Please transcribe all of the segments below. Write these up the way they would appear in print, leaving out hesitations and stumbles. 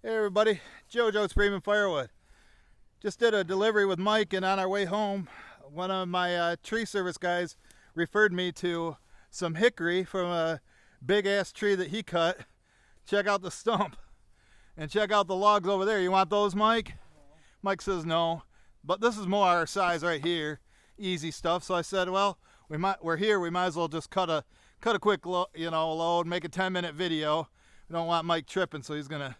Hey everybody, JoJo Screaming Firewood. Just did a delivery with Mike, and on our way home, one of my tree service guys referred me to some hickory from a big ass tree that he cut. Check out the stump and check out the logs over there. You want those, Mike? No. Mike says no, but this is more our size right here, easy stuff. So I said, well, we're here, we might as well just cut a quick load, make a 10-minute video. We don't want Mike tripping, so he's gonna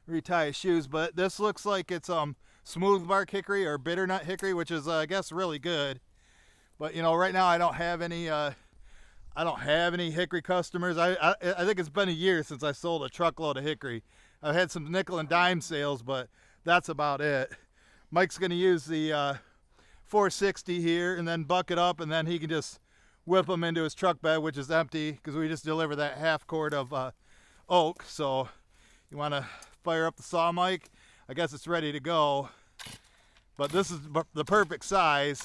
retie his shoes. But this looks like it's smooth bark hickory or bitternut hickory, which is I guess really good. But right now I don't have any hickory customers. I think it's been a year since I sold a truckload of hickory. I've had some nickel and dime sales, but that's about it. Mike's gonna use the 460 here and then buck it up, and then he can just whip them into his truck bed, which is empty because we just delivered that half cord of oak. So you want to fire up the saw, Mike? I guess it's ready to go, but this is the perfect size.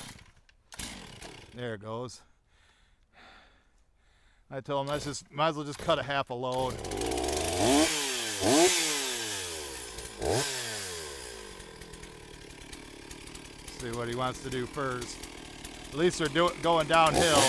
There it goes. I told him might as well just cut a half a load. See what he wants to do first. At least they're going downhill.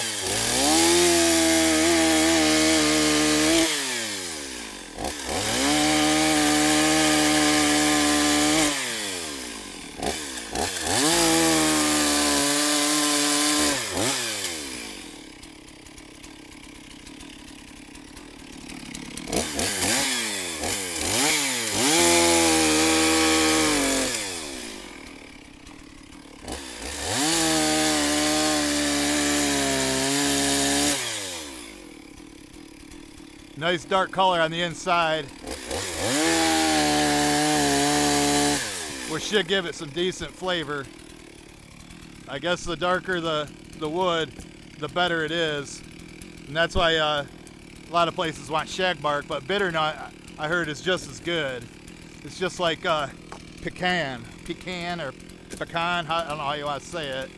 Nice dark color on the inside, which should give it some decent flavor. I guess the darker the wood, the better it is, and that's why a lot of places want shagbark. But bitternut, I heard, is just as good. It's just like pecan or pecan. I don't know how you want to say it.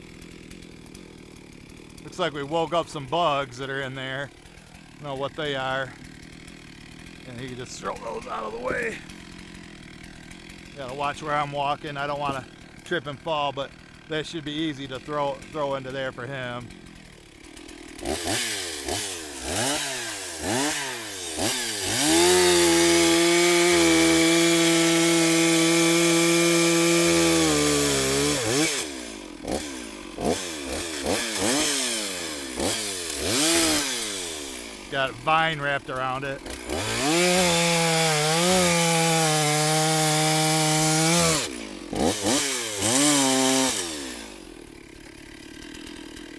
Looks like we woke up some bugs that are in there. I don't know what they are. And he can just throw those out of the way. Gotta watch where I'm walking. I don't want to trip and fall, but that should be easy to throw into there for him. Got vine wrapped around it.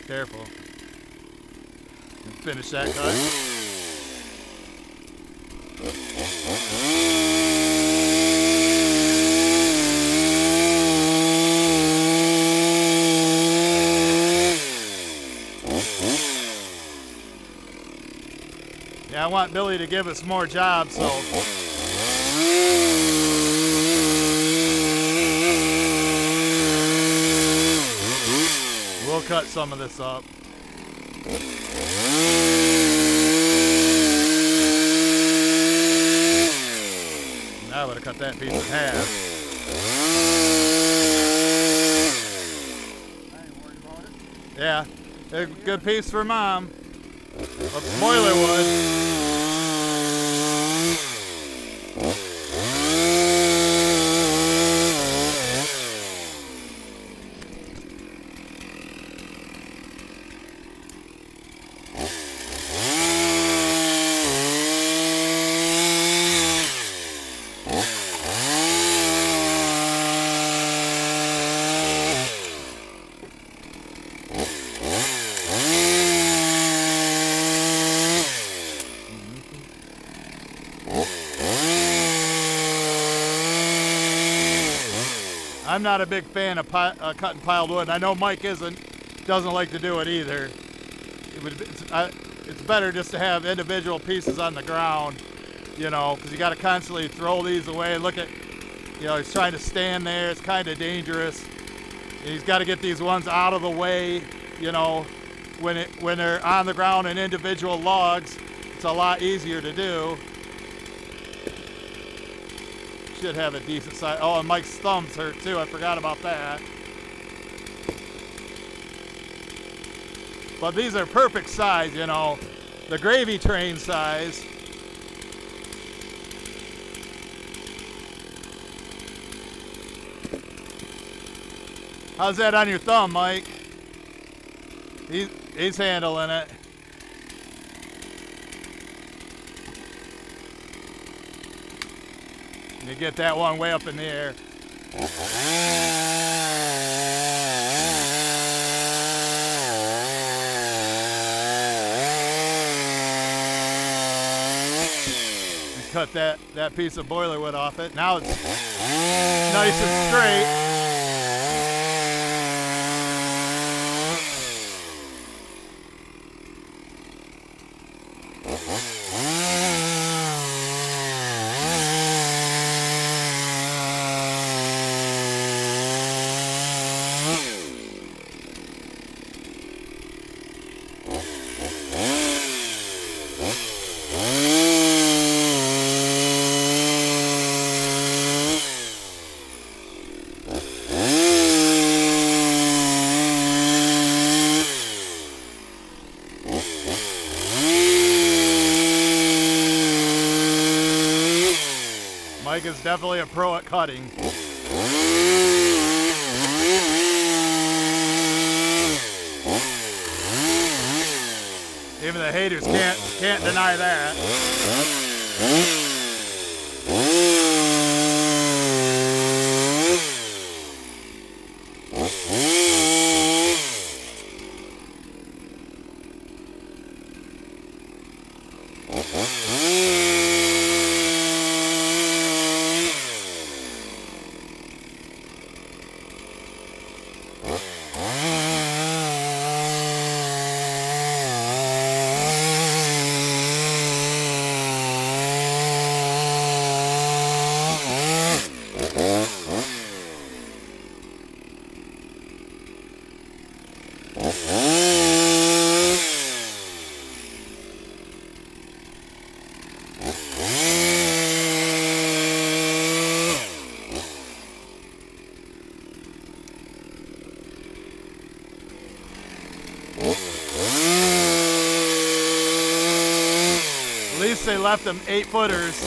Careful. Finish that cut. Yeah, I want Billy to give us more jobs, so we'll cut some of this up. I would have cut that piece in half. I ain't worried about it. Yeah, a good piece for Mom. Of boiler wood. I'm not a big fan of cutting piled wood, and I know Mike doesn't like to do it either. It's better just to have individual pieces on the ground, because you got to constantly throw these away. Look at, he's trying to stand there. It's kind of dangerous. And he's got to get these ones out of the way, when they're on the ground in individual logs. It's a lot easier to do. Should have a decent size. Oh, and Mike's thumbs hurt too. I forgot about that. But these are perfect size, you know, the gravy train size. How's that on your thumb, Mike? He's handling it. You get that one way up in the air. And cut that piece of boiler wood off it. Now it's nice and straight. Mike is definitely a pro at cutting. Even the haters can't deny that. At least they left them 8-footers.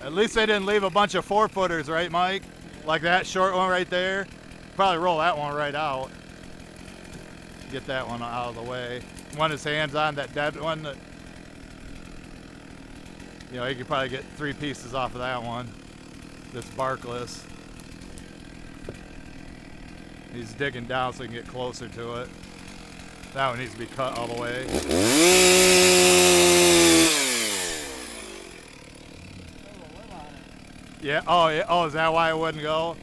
At least they didn't leave a bunch of 4-footers, right, Mike? Like that short one right there. Probably roll that one right out. Get that one out of the way. One his hands on, that dead one. That, you know, you could probably get 3 pieces off of that one. That's barkless. He's digging down so he can get closer to it. That one needs to be cut all the way. Yeah. Oh, yeah. Oh, is that why it wouldn't go?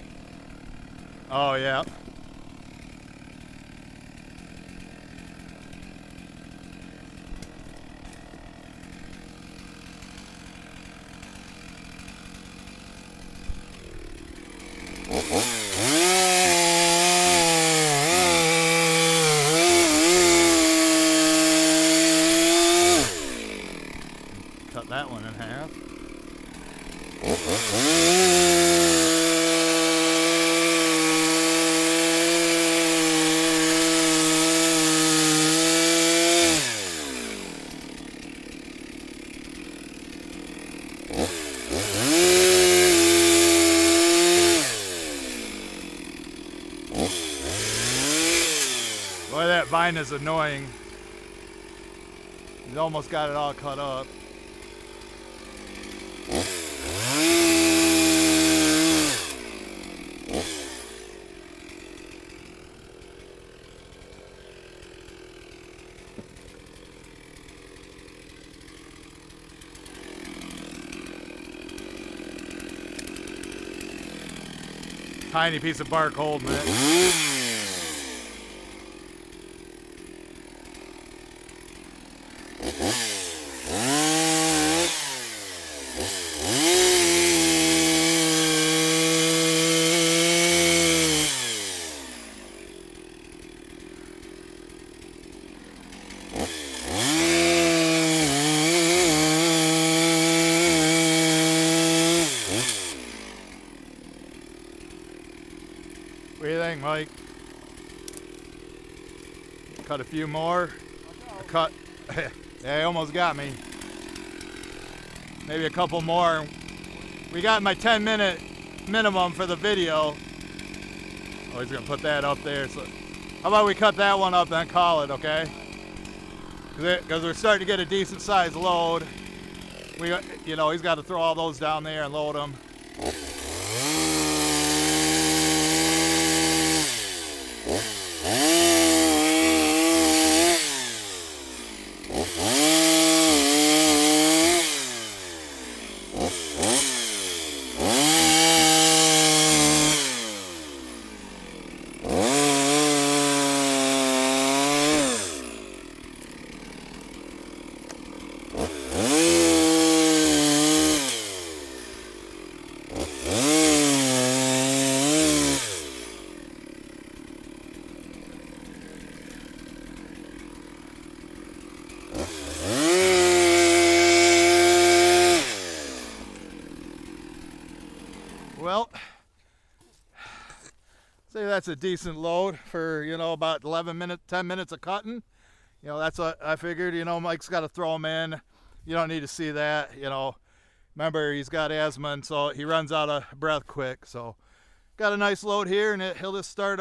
Oh, yeah. Cut that one in half. Boy, that vine is annoying. He's almost got it all cut up. Tiny piece of bark holding it. think, Mike? Cut a few more. Cut. Yeah, he almost got me. Maybe a couple more. We got my 10-minute minimum for the video. Oh, he's gonna put that up there. So, how about we cut that one up and call it, okay? Because we're starting to get a decent sized load. You know, he's got to throw all those down there and load them. Well, say that's a decent load for, you know, about 10 minutes of cutting. You know, that's what I figured. You know, Mike's got to throw them in. You don't need to see that, you know. Remember, he's got asthma, and so he runs out of breath quick. So got a nice load here, and he'll just start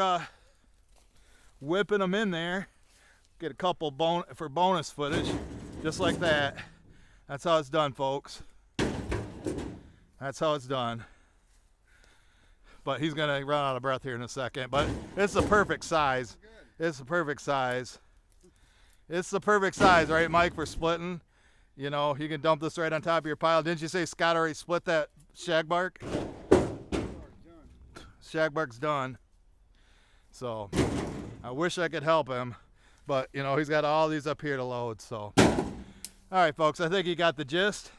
whipping them in there. Get a couple for bonus footage, just like that. That's how it's done, folks. That's how it's done. But he's gonna run out of breath here in a second. But it's the perfect size. It's the perfect size. It's the perfect size, right, Mike, for splitting. You know, you can dump this right on top of your pile. Didn't you say Scott already split that shagbark? Shagbark's done. So I wish I could help him, but you know, he's got all these up here to load. So all right, folks, I think you got the gist.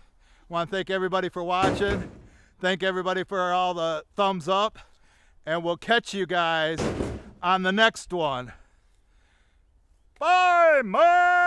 Want to thank everybody for watching. Thank everybody for all the thumbs up, and we'll catch you guys on the next one. Bye, man.